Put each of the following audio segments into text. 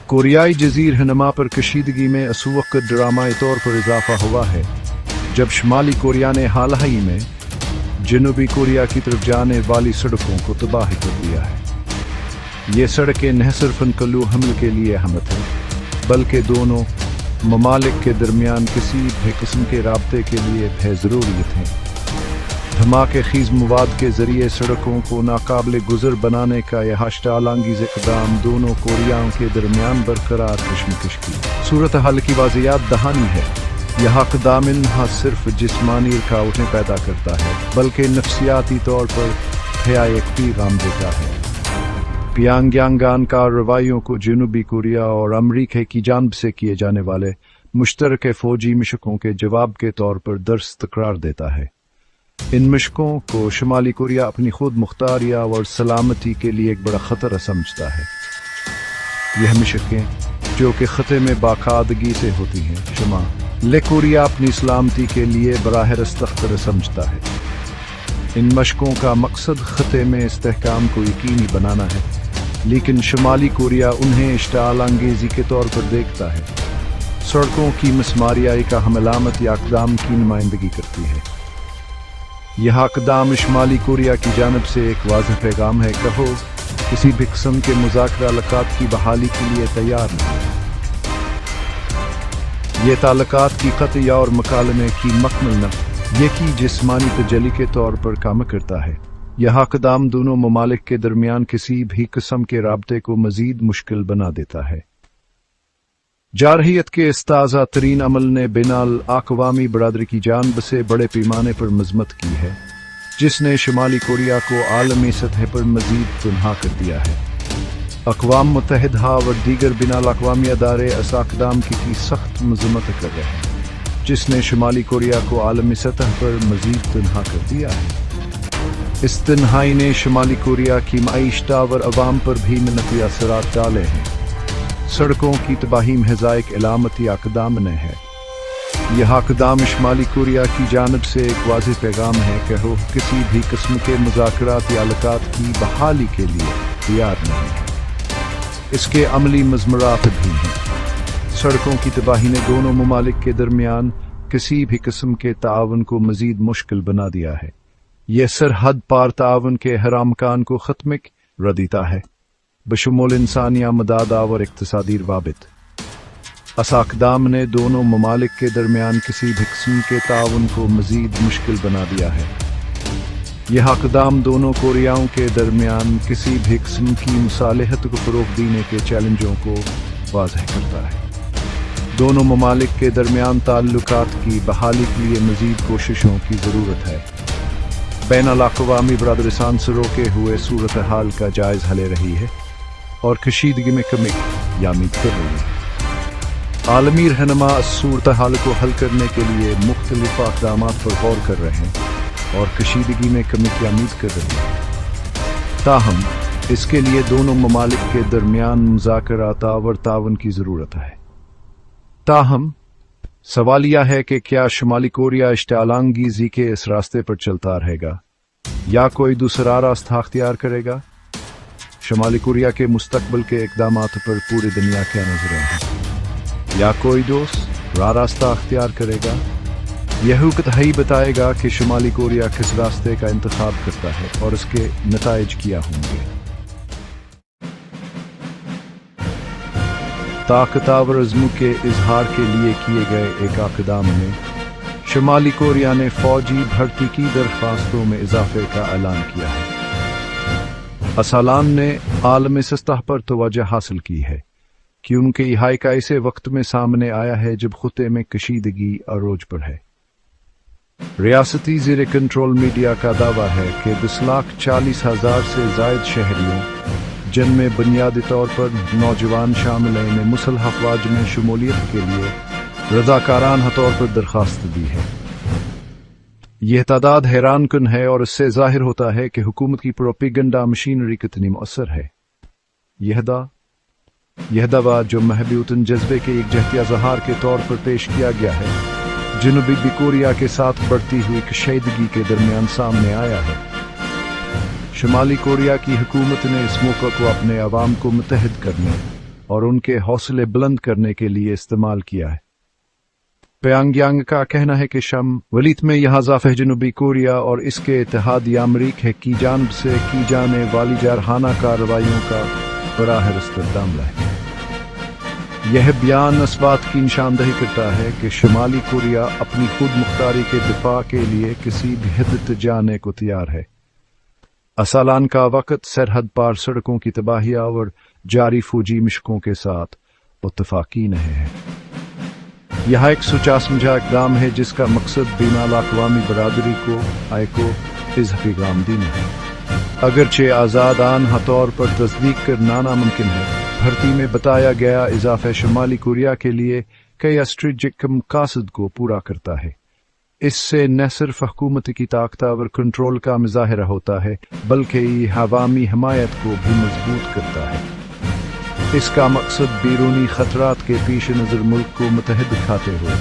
कोरियाई जज़ीर नमा पर कशीदगी में असुवक्त ड्रामाई तौर पर इजाफा हुआ है जब शुमाली कोरिया ने हाल ही में जनूबी कोरिया की तरफ जाने वाली सड़कों को तबाह कर दिया है। ये सड़कें न सिर्फ नकलो हमल के लिए अहमियत हैं बल्कि दोनों ममालिक के दरमियान किसी भी किस्म के राब्ते के लिए भी ज़रूरियत हैं। धमाके खीज मवाद के जरिए सड़कों को नाकाबिल गुजर बनाने का यह हश्तालांगीज़ इक़दाम दोनों कोरियाओं के दरमियान बरकरार कशमकश की सूरत हाल की वाज़ियात दहानी है। यह इक़दाम न सिर्फ जिस्मानी रुकावटें पैदा करता है बल्कि नफसियाती तौर पर एक पैगाम देता है। प्यांगयांगान कार्रवाइयों को जनूबी कोरिया और अमरीका की जानिब से किए जाने वाले मुश्तरके फ़ौजी मशकों के जवाब के तौर पर दरस्त करार देता है। इन मशकों को शुमाली कोरिया अपनी खुद मुख्तारिया और सलामती के लिए एक बड़ा ख़तरा समझता है। यह मशकें जो कि ख़ते में बाकायदगी से होती हैं शुमाली कोरिया अपनी सलामती के लिए बराह रास्त ख़तरा समझता है। इन मशकों का मकसद ख़ते में इस्तेहकाम को यकीनी बनाना है, लेकिन शुमाली कोरिया उन्हें इश्ताल-अंगेज़ी के तौर पर देखता है। सड़कों की मसमारियाई का हमलामत या इक़दाम की नुमाइंदगी करती है। यह इक़दाम शुमाली कोरिया की जानिब से एक वाज़ेह पैगाम है कि वो किसी भी किस्म के मुज़ाकरा-ताल्लुकात की बहाली के लिए तैयार नहीं है। ये ताल्लुकात की क़त्ल और मकालमे की मकमल न ये की जिस्मानी तजली के तौर पर काम करता है। यह इक़दाम दोनों ममालिक के दरमियान किसी भी किस्म के राब्ते को मज़ीद मुश्किल बना देता है। जारहियत के इस ताज़ा तरीन अमल ने बिनाल अक़वामी बरादरी की जानिब से बड़े पैमाने पर मज़म्मत की है, जिसने शुमाली कोरिया को आलमी सतह पर मज़ीद तनहा कर दिया है। अक़वाम मुत्तहिदा और दीगर बिनाल अक़वामी अदारे इस इक़दाम की सख्त मज़म्मत कर रहे हैं, जिसने शुमाली कोरिया को आलमी सतह पर मज़ीद तनहा कर दिया है। इस तन्हाई ने शुमाली कोरिया की मईशत और अवाम पर भी मनफी असरात डाले हैं। सड़कों की तबाही महज़ एक इलामती इक़दाम न है। यह इक़दाम शुमाली कोरिया की जानिब से एक वाज़ेह पैगाम है कि वो किसी भी किस्म के मुज़ाकरात या ताल्लुकात की बहाली के लिए तैयार नहीं है। इसके अमली मज़मरात भी हैं। सड़कों की तबाही ने दोनों ममालिक के दरमियान किसी भी किस्म के ताउन को मज़ीद मुश्किल बना दिया है। यह सरहद पार ताउन के हरामकान को ख़त्म कर देता है, बशुमूल इंसानिया मदाद और इक़्तिसादी रवाबित। इस इक़दाम ने दोनों ममालिक के दरमियान किसी भी किस्म के ताउन को मज़ीद मुश्किल बना दिया है। यह इक़दाम दोनों कोरियाओं के दरमियान किसी भी किस्म की मुसालहत को फ़रोग़ देने के चैलेंजों को वाज़ेह करता है। दोनों ममालिक के दरमियान ताल्लुकात की बहाली के लिए मज़ीद कोशिशों की ज़रूरत है। बैनुल-अक़वामी बरादरी से रोके हुए सूरत हाल का जायज़ा ले रही है और कशीदगी में कमी या उम्मीद कर रही है। आलमी रहनुमा सूरत हाल को हल करने के लिए मुख्तलिफ इक़दाम पर गौर कर रहे हैं और कशीदगी में कमी की उम्मीद कर रहे हैं। ताहम इसके लिए दोनों ममालिक के दरमियान मुज़ाकरात और ताउन की ज़रूरत है। ताहम सवाल यह है कि क्या शुमाली कोरिया इश्ताल-अंगेज़ी के इस रास्ते पर चलता रहेगा या कोई दूसरा रास्ता अख्तियार करेगा। शुमाली कोरिया के मुस्तकबिल के इक़दामात पर पूरी दुनिया क्या नज़रें हैं। या कोई दोस्त रास्ता अख्तियार करेगा। यह वक्त ही बताएगा कि शुमाली कोरिया किस रास्ते का इंतखाब करता है और इसके नताइज क्या होंगे। ताकतवर अज़्म के इजहार के लिए किए गए एक इक़दाम में शुमाली कोरिया ने फ़ौजी भर्ती की दरख्वास्तों में इजाफे का ऐलान किया है। इस ऐलान ने आलमी सतह पर तवज्जो हासिल की है क्योंकि यह एक ऐसे वक्त में सामने आया है जब ख़ुते में कशीदगी अरोज पर है। रियासती ज़ेर कंट्रोल मीडिया का दावा है कि 10,40,000 से ज़ायद शहरियों, जिनमें बुनियादी तौर पर नौजवान शामिल हैं, ने मुसल्ह अफ़वाज में शमूलियत के लिए रज़ाकाराना तौर पर दरख्वास्त दी है। यह तादाद हैरान कुन है और इससे ज़ाहिर होता है कि हुकूमत की प्रोपेगेंडा मशीनरी कितनी मौसर है। यह दावा जो महबूतन जज्बे के एक जहतिया ज़हार के तौर पर पेश किया गया है, जनूबी कोरिया के साथ बढ़ती हुई कशीदगी के दरमियान सामने आया है। शुमाली कोरिया की हुकूमत ने इस मौके को अपने अवाम को मुत्तहिद करने और उनके हौसले बुलंद करने के लिए इस्तेमाल किया है। प्यांगयांग का कहना है कि शम वलीत में यह इजाफा जनूबी कोरिया और इसके इत्तेहादी अमरीका की जानिब से की जाने वाली जारहाना कार्रवाइयों का बराह रास्त दामला है। यह बयान इस बात की निशानदही करता है कि शुमाली कोरिया अपनी खुद मुख्तारी के दिफा के लिए किसी भी हद तक जाने को तैयार है। असालान का वक्त सरहद पार सड़कों की तबाहियां और जारी फौजी मिशकों के साथ मुत्तफाकी नहीं है। यह एक सोचा समझा इकदाम है जिसका मकसद बीनाल अक़वामी बरादरी को इज़हार आमदीन है। अगरचे आज़ादान तौर पर तस्दीक करना नामुमकिन है, भर्ती में बताया गया इजाफा शुमाली कोरिया के लिए कई स्ट्रेटेजिक मकासद को पूरा करता है। इससे न सिर्फ हुकूमत की ताकतवर कंट्रोल का मुजाहरा होता है बल्कि हवामी हमायत को भी मजबूत करता है। इसका मकसद बैरूनी खतरात के पेश नज़र मुल्क को मुतहद दिखाते हुए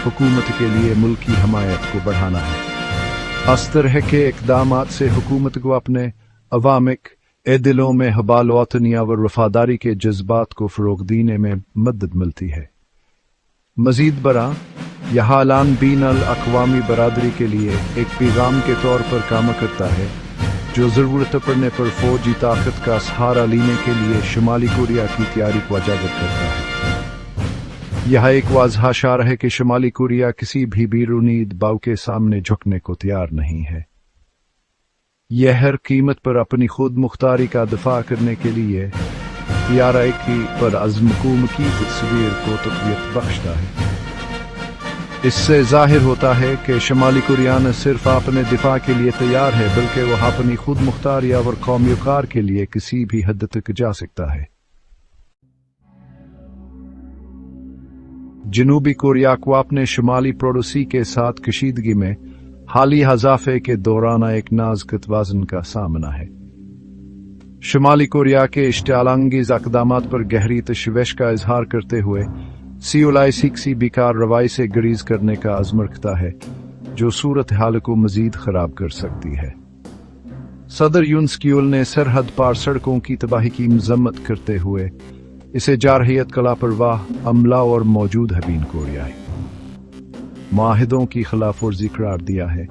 हुकूमत के लिए मुल्की हमायत को बढ़ाना है। इस तरह के इक़दामात से हुकूमत को अपने अवामिक दिलों में हबाल वतनिया व वफादारी के जज्बात को फ़रोग़ देने में मदद मिलती है। मज़ीद बरा यह ऐलान बीनल अक़वामी बरादरी के लिए एक पैगाम के तौर पर काम करता है जो ज़रूरत पड़ने पर फ़ौजी ताकत का सहारा लेने के लिए शुमाली कोरिया की तैयारी को उजागर करता है। यह एक वाज़ह इशारा है कि शुमाली कोरिया किसी भी बैरूनी दबाव के सामने झुकने को तैयार नहीं है। यह हर कीमत पर अपनी खुद मुख्तारी का दिफा करने के लिए तैयारी पर अज़्म की तस्वीर को तक़वियत बख्शता है। इससे जाहिर होता है कि शुमाली कोरिया न सिर्फ अपने दिफा के लिए तैयार है बल्कि वह अपनी खुद मुख्तारी और कौमी वक़ार के लिए किसी भी हद तक जा सकता है। जनूबी कोरिया को अपने शुमाली पड़ोसी के साथ कशीदगी में हाली इजाफे के दौरान एक नाज़ुक तवाज़ुन का सामना है। शुमाली कोरिया के इश्तिआलांगीज़ इक़दामात पर गहरी तशवीश का इजहार करते हुए सियोल भी कार्रवाई से गुरेज करने का अज़्म रखता है जो सूरत हाल को मजीद खराब कर सकती है। सदर यून सियोल ने सरहद पार सड़कों की तबाही की मजम्मत करते हुए इसे जारहियत का लापरवाह अमला और मौजूद हबीन कोरियाई माहिदों की खिलाफ वर्जी करार दिया है।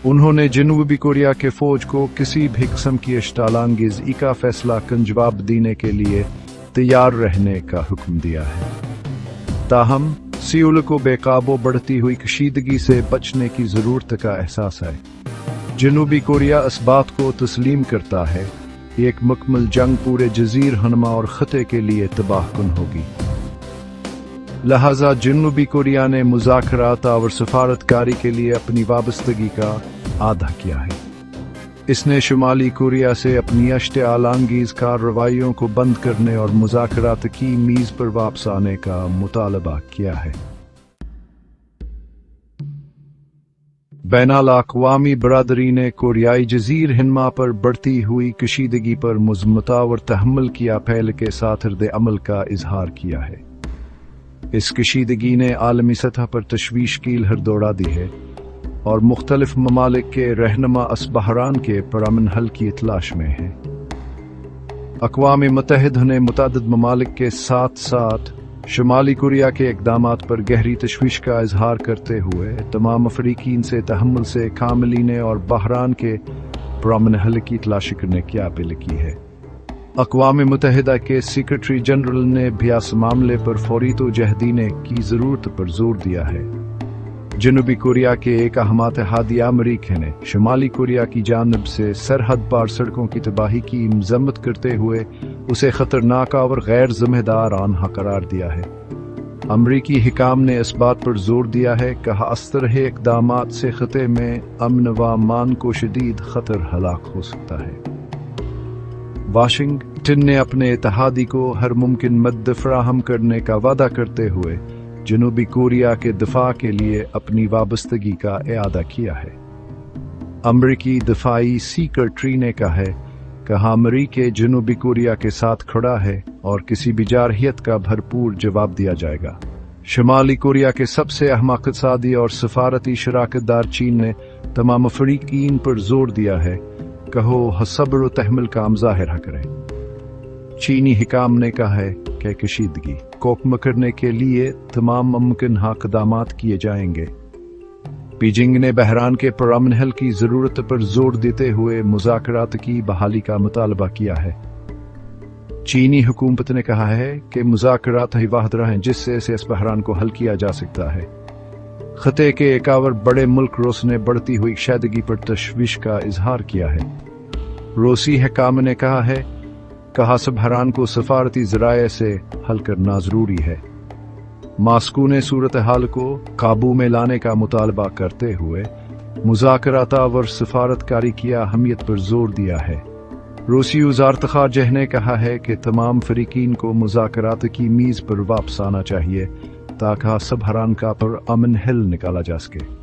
उन्होंने जनूबी कोरिया के फौज को किसी भी किस्म की इश्तिआलांगीज़ का फैसला कन जवाब देने के लिए तैयार रहने का हुक्म दिया है। ताहम सियोल को बेकाबू बढ़ती हुई कशीदगी से बचने की ज़रूरत का एहसास है। जनूबी कोरिया इस बात को तस्लीम करता है कि एक मुकम्मल जंग पूरे जजीर हनमा और ख़त्े के लिए तबाहकुन होगी। लिहाजा जनूबी कोरिया ने मुज़ाकरात और सफारतकारी के लिए अपनी वाबस्तगी का आदा किया है। इसने शुमाली कोरिया से अपनी इश्तिआलांगीज़ कार्रवाइयों को बंद करने और मुज़ाकरात की मीज़ पर वापस आने का मुतालबा किया है। बैनुल अक़वामी बरादरी ने कोरियाई जजीर हिनमा पर बढ़ती हुई कशीदगी पर मुज़म्मता और तहम्मुल की अपील के साथ रद्द अमल का इजहार किया है। इस कशीदगी ने आलमी सतह पर तशवीश की लहर दौड़ा दी है और मुख्तलिफ ममालिक के रहनुमा इस बहरान के पुरअमन हल की तलाश में हैं। अक़वाम मुत्तहिदा ने मुतअद्दिद ममालिक के साथ साथ शुमाली कोरिया के इक़दामात पर गहरी तशवीश का इजहार करते हुए तमाम अफ़रीकीन से तहम्मुल से काम लेने और बहरान के पुरअमन हल की तलाश करने की अपील की है। अक़वाम मुत्तहिदा के सेक्रेटरी जनरल ने भी इस मामले पर फौरी तवज्जो देने की ज़रूरत पर जोर दिया है। जनूबी कोरिया के एक अहम इत्तेहादी अमरीका ने शुमाली कोरिया की जानिब से सरहद पार सड़कों की तबाही की मजम्मत करते हुए उसे खतरनाक और गैर जिम्मेदाराना करार दिया है। अमरीकी हिकाम ने इस बात पर जोर दिया है कि इस तरह इक़दामात से खत्े में अमन व अमान को शदीद खतर हलाक हो सकता है। वाशिंगटन ने अपने इत्तेहादी को हर मुमकिन मदद फराहम करने का वादा करते हुए जनूबी कोरिया के दिफा के लिए अपनी वाबस्तगी का इआदा किया है। अमरीकी दिफाई सेक्रेटरी ने कहा है कि अमरीका जनूबी कोरिया के साथ खड़ा है और किसी भी जारहियत का भरपूर जवाब दिया जाएगा। शुमाली कोरिया के सबसे अहम इक़्तिसादी और सफारती शराकतदार चीन ने तमाम अफ़रीकीन पर जोर दिया है कि वो सब्र व तहम्मुल का मुज़ाहरा करें। चीनी हिकाम ने कहा है के कशीदगी को कम करने के लिए तमाम मुमकिन इक़दामात किए जाएंगे। बीजिंग ने बहरान के पुरअमन हल की ज़रूरत पर जोर देते हुए मुज़ाकरात की बहाली का मुतालबा किया है। चीनी हुकूमत ने कहा है कि मुज़ाकरात ही वाहिद राह हैं जिससे इस बहरान को हल किया जा सकता है। खते के एक और बड़े मुल्क रूस ने बढ़ती हुई कशीदगी पर तशवीश का इजहार किया है। रूसी हकाम ने कहा है इस बहरान को सफारती ज़राए से हल करना ज़रूरी है। मास्को ने सूरत हाल को काबू में लाने का मुतालबा करते हुए मुज़ाकरात और सफारतकारी की अहमियत पर जोर दिया है। रूसी वज़ारत ख़ारजा ने कहा है कि तमाम फ़रीक़ीन को मुज़ाकरात की मीज़ पर वापस आना चाहिए ताकि इस बहरान का पुरअमन हल निकाला जा सके।